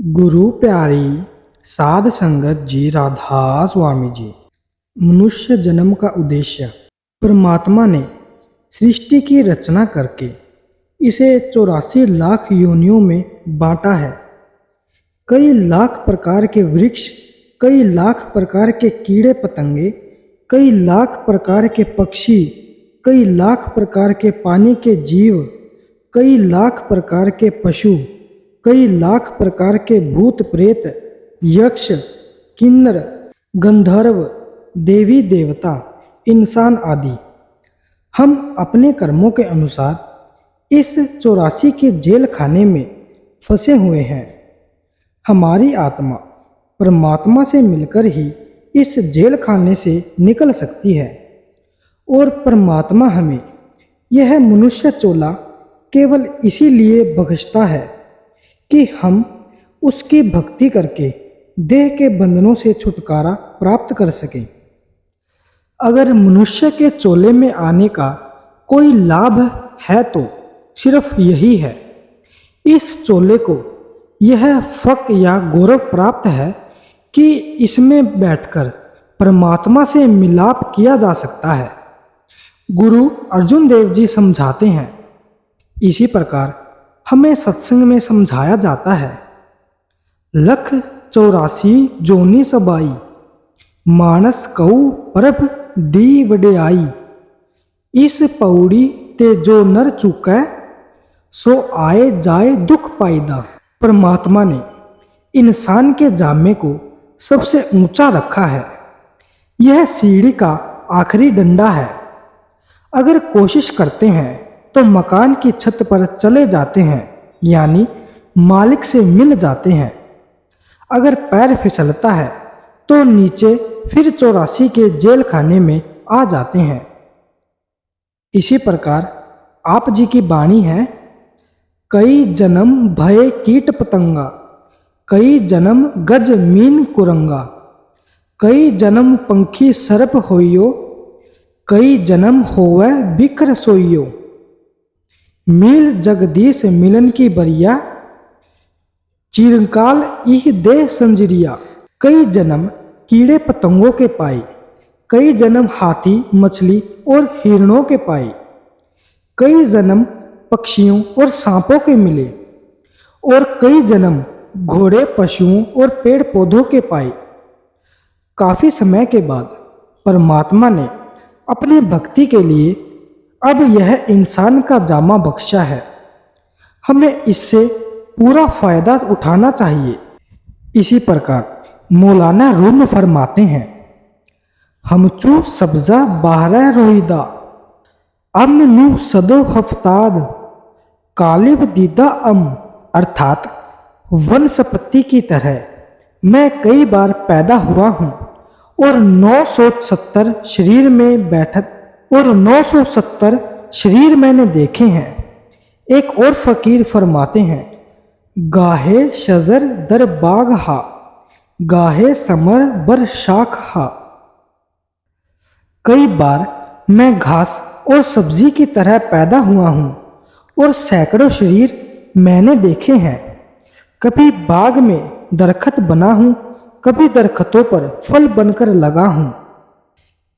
गुरु प्यारी साध संगत जी, राधा स्वामी जी। मनुष्य जन्म का उद्देश्य परमात्मा ने सृष्टि की रचना करके इसे 84 लाख योनियों में बांटा है। कई लाख प्रकार के वृक्ष, कई लाख प्रकार के कीड़े पतंगे, कई लाख प्रकार के पक्षी, कई लाख प्रकार के पानी के जीव, कई लाख प्रकार के पशु, कई लाख प्रकार के भूत प्रेत, यक्ष, किन्नर, गंधर्व, देवी देवता, इंसान आदि। हम अपने कर्मों के अनुसार इस 84 के जेल खाने में फंसे हुए हैं। हमारी आत्मा परमात्मा से मिलकर ही इस जेल खाने से निकल सकती है और परमात्मा हमें यह मनुष्य चोला केवल इसीलिए बख्शता है कि हम उसकी भक्ति करके देह के बंधनों से छुटकारा प्राप्त कर सकें। अगर मनुष्य के चोले में आने का कोई लाभ है तो सिर्फ यही है, इस चोले को यह फक या गौरव प्राप्त है कि इसमें बैठकर परमात्मा से मिलाप किया जा सकता है। गुरु अर्जुन देव जी समझाते हैं, इसी प्रकार हमें सत्संग में समझाया जाता है। लख 84 जोनी सबाई, मानस कऊ परभ दी वड्याई। इस पौड़ी ते जो नर चुकै, सो आए जाए दुख पाईदा। परमात्मा ने इंसान के जामे को सबसे ऊंचा रखा है। यह सीढ़ी का आखिरी डंडा है। अगर कोशिश करते हैं तो मकान की छत पर चले जाते हैं, यानी मालिक से मिल जाते हैं। अगर पैर फिसलता है तो नीचे फिर 84 के जेल खाने में आ जाते हैं। इसी प्रकार आप जी की वाणी है, कई जन्म भय कीट पतंगा, कई जन्म गज मीन कुरंगा, कई जन्म पंखी सर्प होइयो, कई जन्म होवे बिखर सोइयो। मिल जगदीश मिलन की बरिया, चिरकाल इह देह संजरिया। कई जन्म कीड़े पतंगों के पाई, कई जन्म हाथी मछली और हिरणों के पाई, कई जन्म पक्षियों और सांपों के मिले, और कई जन्म घोड़े पशुओं और पेड़ पौधों के पाए। काफी समय के बाद परमात्मा ने अपनी भक्ति के लिए अब यह इंसान का जामा बख्शा है। हमें इससे पूरा फायदा उठाना चाहिए। इसी प्रकार मौलाना रूम फरमाते हैं, हमचू सब्जा बाहर रोहिदा, अम्न नू सदो हफ्ताद, कालिब दीदा अम। अर्थात वनस्पति की तरह मैं कई बार पैदा हुआ हूँ और 970 शरीर में बैठक और 970 शरीर मैंने देखे हैं। एक और फकीर फरमाते हैं, गाहे शजर दर बाग हा, गाहे समर बर शाख हा। कई बार मैं घास और सब्जी की तरह पैदा हुआ हूँ और सैकड़ों शरीर मैंने देखे हैं। कभी बाग में दरखत बना हूँ, कभी दरख्तों पर फल बनकर लगा हूँ।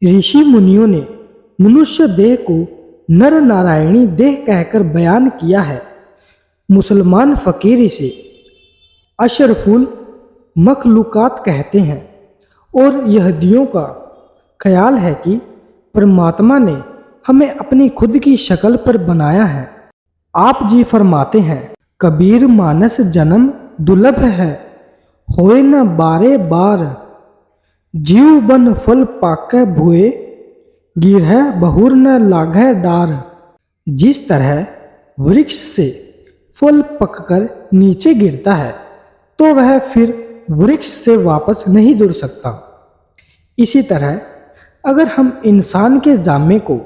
ऋषि मुनियों ने मनुष्य देह को नर नारायणी देह कहकर बयान किया है। मुसलमान फकीर इसे अशरफुल मखलूकात कहते हैं और यहूदियों का ख्याल है कि परमात्मा ने हमें अपनी खुद की शक्ल पर बनाया है। आप जी फरमाते हैं, कबीर मानस जन्म दुर्लभ है, होए न बारे बार, जीव बन फल पाकै भुए, गिरह बहुर न लागै डार। जिस तरह वृक्ष से फल पककर नीचे गिरता है तो वह फिर वृक्ष से वापस नहीं जुड़ सकता, इसी तरह अगर हम इंसान के जामे को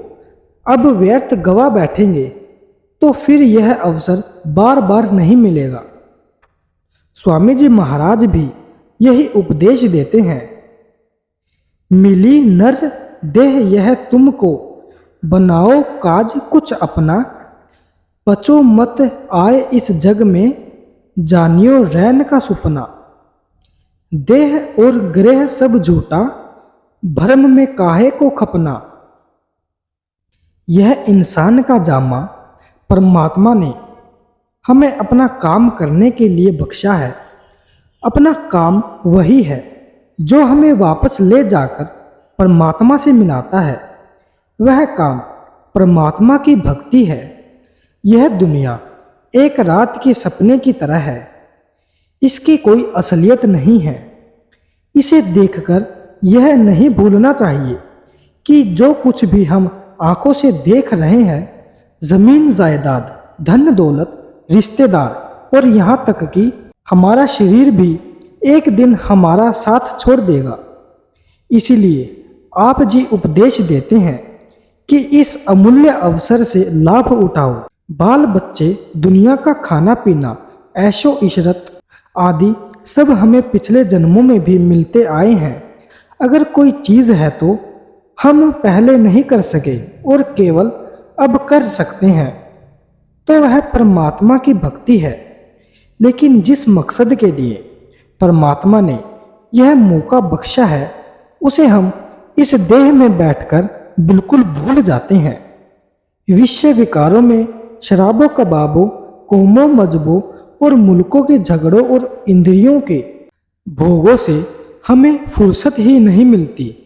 अब व्यर्थ गवा बैठेंगे तो फिर यह अवसर बार बार नहीं मिलेगा। स्वामी जी महाराज भी यही उपदेश देते हैं, मिली नर देह यह तुमको, बनाओ काज कुछ अपना, बचो मत आए इस जग में, जानियो रैन का सुपना। देह और ग्रह सब झूठा, भ्रम में काहे को खपना। यह इंसान का जामा परमात्मा ने हमें अपना काम करने के लिए बख्शा है। अपना काम वही है जो हमें वापस ले जाकर परमात्मा से मिलाता है। वह काम परमात्मा की भक्ति है। यह दुनिया एक रात के सपने की तरह है। इसकी कोई असलियत नहीं है। इसे देखकर यह नहीं भूलना चाहिए कि जो कुछ भी हम आंखों से देख रहे हैं, जमीन जायदाद, धन दौलत, रिश्तेदार और यहाँ तक कि हमारा शरीर भी एक दिन हमारा साथ छोड़ देगा। इसीलिए आप जी उपदेश देते हैं कि इस अमूल्य अवसर से लाभ उठाओ। बाल बच्चे, दुनिया का खाना पीना, ऐशो इशरत आदि सब हमें पिछले जन्मों में भी मिलते आए हैं। अगर कोई चीज़ है तो हम पहले नहीं कर सके और केवल अब कर सकते हैं, तो वह परमात्मा की भक्ति है। लेकिन जिस मकसद के लिए परमात्मा ने यह मौका बख्शा है, उसे हम इस देह में बैठकर बिल्कुल भूल जाते हैं। विषय विकारों में, शराबों कबाबों, कौमों मजहबों और मुल्कों के झगड़ों और इंद्रियों के भोगों से हमें फुर्सत ही नहीं मिलती।